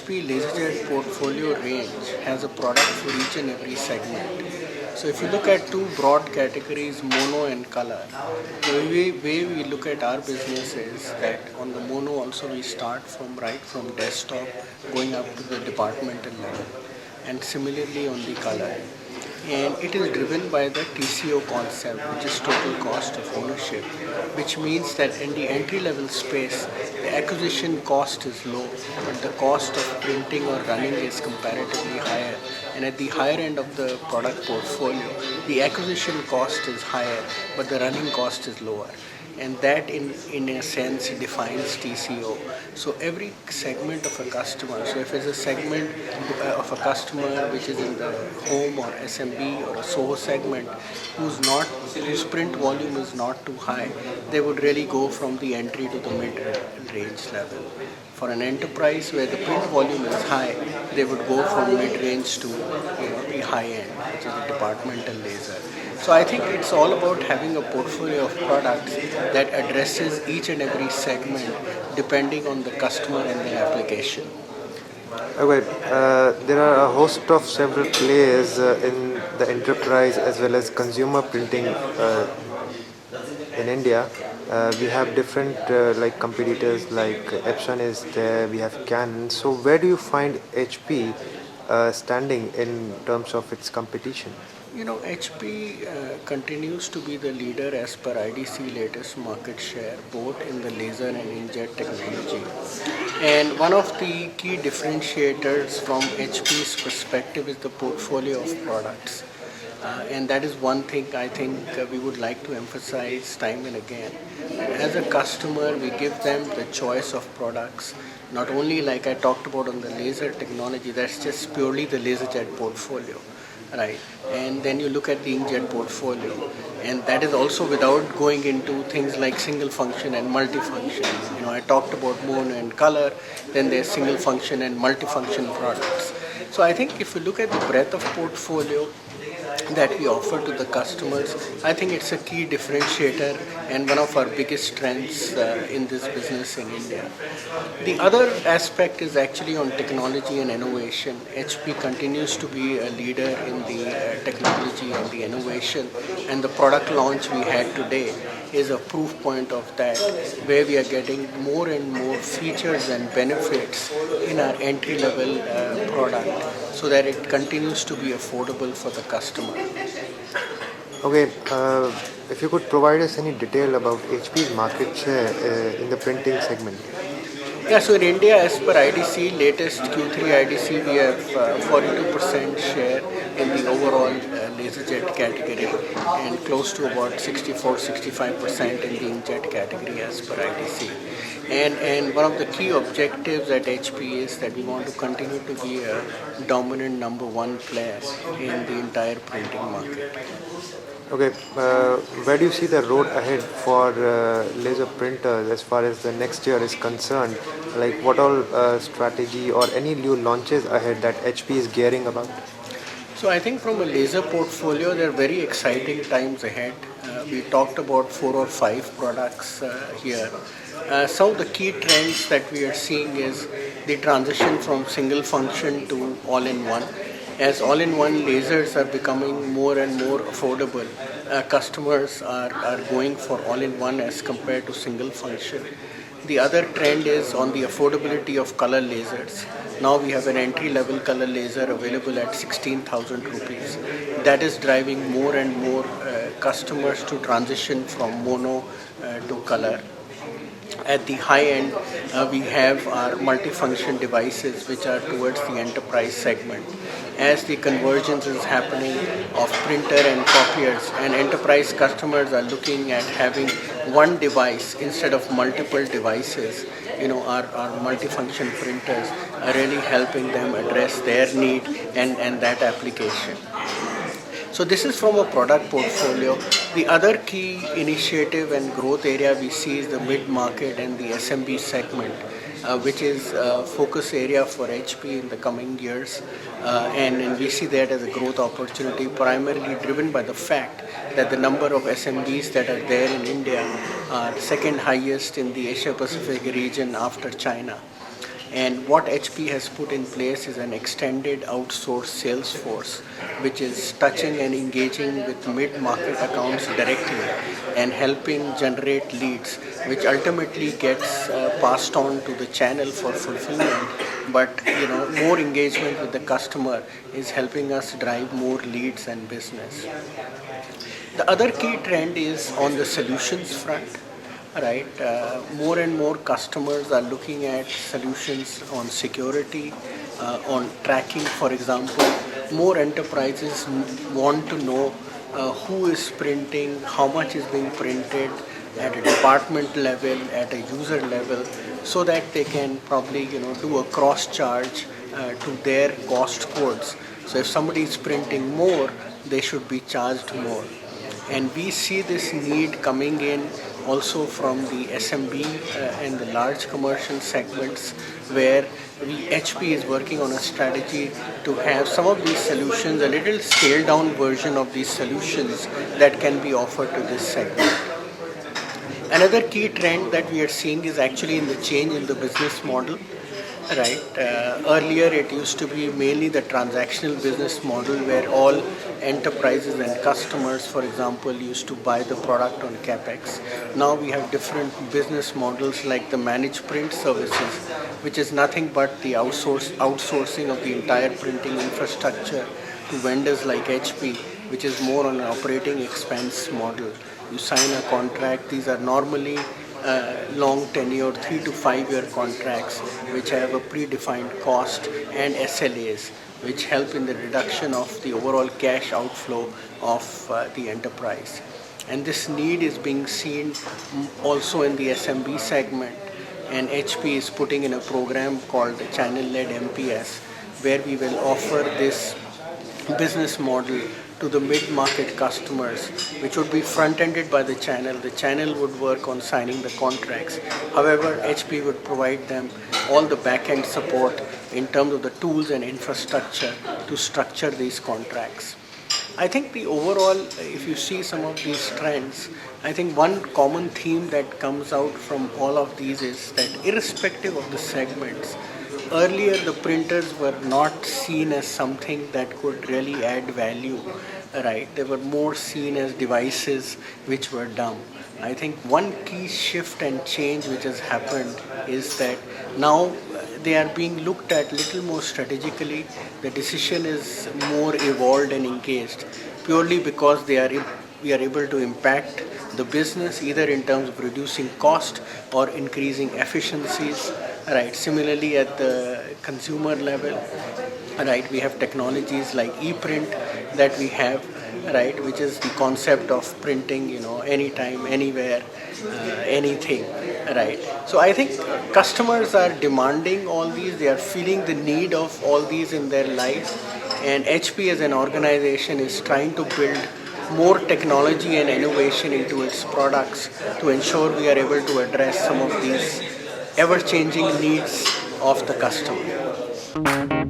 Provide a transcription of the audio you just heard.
HP Laserjet portfolio range has a product for each and every segment. So if you look at two broad categories, mono and color, the way we look at our business is that on the mono also we start from desktop going up to the departmental level, and similarly on the color. And it is driven by the TCO concept, which is total cost of ownership, which means that in the entry level space, the acquisition cost is low, but the cost of printing or running is comparatively higher. And at the higher end of the product portfolio, the acquisition cost is higher, but the running cost is lower, and that in a sense defines TCO. So every segment of a customer, so if it's a segment of a customer which is in the home or SMB or a SOHO segment whose print volume is not too high, they would really go from the entry to the mid range level. For an enterprise where the print volume is high, they would go from mid range to the high end, which is the departmental laser. So I think it's all about having a portfolio of products that addresses each and every segment depending on the customer and their application. Okay, there are a host of several players in the enterprise as well as consumer printing in India. We have different like competitors like Epson is there, we have Canon. So where do you find HP standing in terms of its competition? HP continues to be the leader as per IDC latest market share, both in the laser and inkjet technology. And one of the key differentiators from HP's perspective is the portfolio of products. And that is one thing I think we would like to emphasize time and again. As a customer, we give them the choice of products. Not only like I talked about on the laser technology, that's just purely the Laserjet portfolio, right? And then you look at the inkjet portfolio, and that is also without going into things like single function and multifunction. I talked about mono and color, then there's single function and multifunction products. So I think if you look at the breadth of portfolio that we offer to the customers, I think it's a key differentiator and one of our biggest strengths in this business in India. The other aspect is actually on technology and innovation. HP continues to be a leader in the technology and the innovation, and the product launch we had today is a proof point of that, where we are getting more and more features and benefits in our entry level product so that it continues to be affordable for the customer. Okay, if you could provide us any detail about HP's market share in the printing segment. Yeah, so in India, as per IDC, latest Q3 IDC, we have 42% share in the overall Laserjet category and close to about 64-65% in the inkjet category as per IDC. And one of the key objectives at HP is that we want to continue to be a dominant number one player in the entire printing market. Okay, where do you see the road ahead for laser printers as far as the next year is concerned? Like what all strategy or any new launches ahead that HP is gearing about? So I think from a laser portfolio, there are very exciting times ahead. We talked about 4 or 5 products here. Some of the key trends that we are seeing is the transition from single function to all-in-one. As all-in-one lasers are becoming more and more affordable, customers are going for all-in-one as compared to single function. The other trend is on the affordability of color lasers. Now we have an entry-level color laser available at 16,000 rupees. That is driving more and more customers to transition from mono to color. At the high end, we have our multifunction devices, which are towards the enterprise segment. As the convergence is happening of printer and copiers, and enterprise customers are looking at having one device instead of multiple devices, our multifunction printers are really helping them address their need and that application. So this is from a product portfolio. The other key initiative and growth area we see is the mid-market and the SMB segment, which is a focus area for HP in the coming years. And we see that as a growth opportunity, primarily driven by the fact that the number of SMBs that are there in India are second highest in the Asia Pacific region after China. And what HP has put in place is an extended outsourced sales force, which is touching and engaging with mid-market accounts directly and helping generate leads, which ultimately gets passed on to the channel for fulfillment. But more engagement with the customer is helping us drive more leads and business. The other key trend is on the solutions front, right? More and more customers are looking at solutions on security, on tracking, for example. More enterprises want to know who is printing, how much is being printed at a department level, at a user level, so that they can probably do a cross charge to their cost codes. So if somebody is printing more, they should be charged more. And we see this need coming in also from the SMB and the large commercial segments, where HP is working on a strategy to have some of these solutions, a little scaled down version of these solutions that can be offered to this segment. Another key trend that we are seeing is actually in the change in the business model. Right. Earlier, it used to be mainly the transactional business model where all enterprises and customers, for example, used to buy the product on capex. Now we have different business models like the managed print services, which is nothing but the outsourcing of the entire printing infrastructure to vendors like HP, which is more on an operating expense model. You sign a contract. These are normally long tenure 3 to 5 year contracts which have a predefined cost, and SLAs which help in the reduction of the overall cash outflow of the enterprise. And this need is being seen also in the SMB segment, and HP is putting in a program called the Channel-Led MPS, where we will offer this business model to the mid-market customers, which would be front-ended by the channel. The channel would work on signing the contracts. However, HP would provide them all the back-end support in terms of the tools and infrastructure to structure these contracts. I think the overall, if you see some of these trends, I think one common theme that comes out from all of these is that irrespective of the segments, earlier the printers were not seen as something that could really add value, right? They were more seen as devices which were dumb. I think one key shift and change which has happened is that now they are being looked at little more strategically. The decision is more evolved and engaged purely because we are able to impact the business either in terms of reducing cost or increasing efficiencies. Right. Similarly, at the consumer level, right, we have technologies like e-print that we have, right, which is the concept of printing, anytime, anywhere, anything, right. So I think customers are demanding all these. They are feeling the need of all these in their lives, and HP as an organization is trying to build more technology and innovation into its products to ensure we are able to address some of these ever-changing needs of the customer.